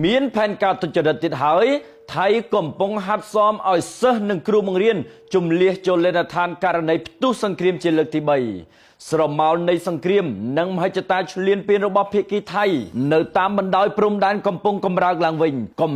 មានផែនការទុច្ចរិតទៀតហើយថៃកំពុងហាត់សមឲ្យសិស្សនិងគ្រូបង្រៀនជំនះចូលលេនដ្ឋានករណីផ្ទុះសង្គ្រាមជាលើកទី3ស្រមោលនៃសង្គ្រាមនិងមហិច្ឆតាឈ្លានពានរបស់ភាគីថៃនៅតាមបណ្ដោយព្រំដែនកំពុងកម្រើកឡើងវិញក៏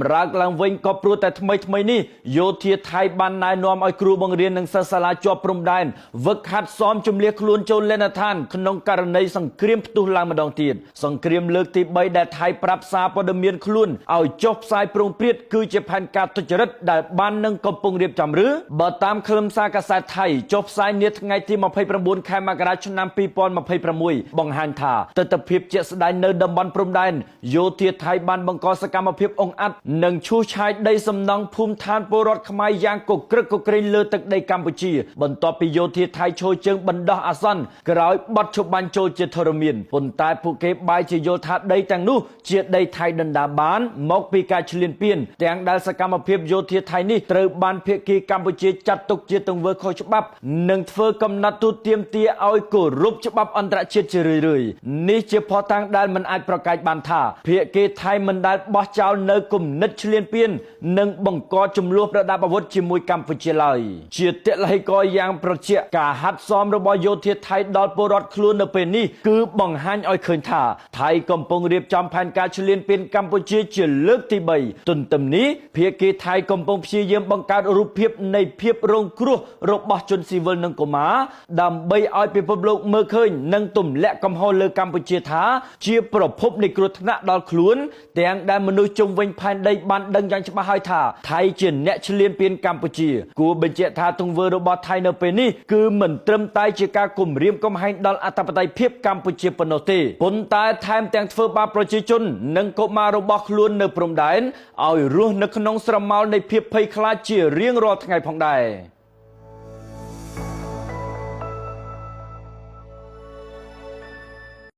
ព្រោះតែថ្មីនេះយោធាថៃបានណែនាំឲ្យគ្រូបង្រៀននិងសិស្សសាលាជាប់ព្រំដែនវឹកហាត់សមជំនះខ្លួនចូលលេនដ្ឋានក្នុងករណីសង្គ្រាមផ្ទុះឡើងម្ដងទៀតសង្គ្រាមលើកទី3ដែលថៃប្រាប់សារព័ត៌មានខ្លួនឲ្យចុះផ្សាយប្រងព្រាតគឺជាផែនការទុច្ចរិតដែលបាននឹងកំពុងរៀបចំឬបើតាមខ្លឹមសារកាសែតថៃចុះផ្សាយនាថ្ងៃទី29ខែមករាឆ្នាំ2026បង្ហាញថាទស្សនវិជ្ជាជាក់ស្ដែងនៅតំបន់ព្រំដែនយោធាថៃបានបង្កសកម្មភាពអង្អាត់និងឈូសឆាយដីសំណង់ភូមិឋានពលរដ្ឋខ្មែរយ៉ាងកក្រឹកកក្រែងលើទឹកដីកម្ពុជាបន្ទាប់ពីយោធាថៃឈរជើងបណ្ដោះអាសន្នក្រោយបទឈប់បាញ់ចូលជាធរមានប៉ុន្តែពួកគេបែរជាយល់ថាដីទាំងនោះជាដីថៃដណ្ដើមបានមកពីការឈ្លានពានទាំងដែលសកម្មភាពយោធាថៃនេះត្រូវបានភាគីកម្ពុជាចាត់ទុកជាទង្វើខុសច្បាប់និងធ្វើកំណត់ទូទាមទារឲ្យគោរពច្បាប់អន្តរជាតិជារឿយៗនេះជាភស្តុតាងដែលមិនអាចប្រកែកបានថាភាគីថៃមិនដែលបោះចោលនៅគំនិតឈ្លានពាននិងបង្កចំនួនប្រដាប់អាវុធជាមួយកម្ពុជាឡើយជាទឡៃក៏យ៉ាងប្រជែកការហាត់សមរបស់យោធាថៃដល់ពលរដ្ឋខ្លួននៅពេលនេះគឺបង្ហាញឲ្យឃើញថាថៃកំពុងរៀបចំផែនការឈ្លានពានកម្ពុជាជាលើកទី3ទន្ទឹមនេះភាគីថៃកំពុងព្យាយាមបង្កើតរូបភាពនៃភាពរងគ្រោះរបស់ជនស៊ីវិលនិងកុមារដើម្បីឲ្យពិភពលោកមើលឃើញនិងទម្លាក់កំហុសលើកម្ពុជាថាជាប្រភពនៃគ្រោះថ្នាក់ដល់ខ្លួនទាំងដែលមនុស្សជុំវិញផែនដីបានដឹងយ៉ាងច្បាស់ហើយថាថៃជាអ្នកឈ្លានពានកម្ពុជាគួរបញ្ជាក់ថាទង្វើរបស់ថៃនៅពេលនេះគឺមិនត្រឹមតែជាការគំរាមកំហែងដល់អធិបតេយ្យភាពកម្ពុជាប៉ុណ្ណោះទេប៉ុន្តែថែមទាំងធ្វើបាបប្រជាជននិងកុមាររបស់ខ្លួននៅព្រំដែនឲ្យរស់នៅក្នុងស្រមោលនៃភាពភ័យខ្លាចជារៀងរាល់ថ្ងៃផងដែរ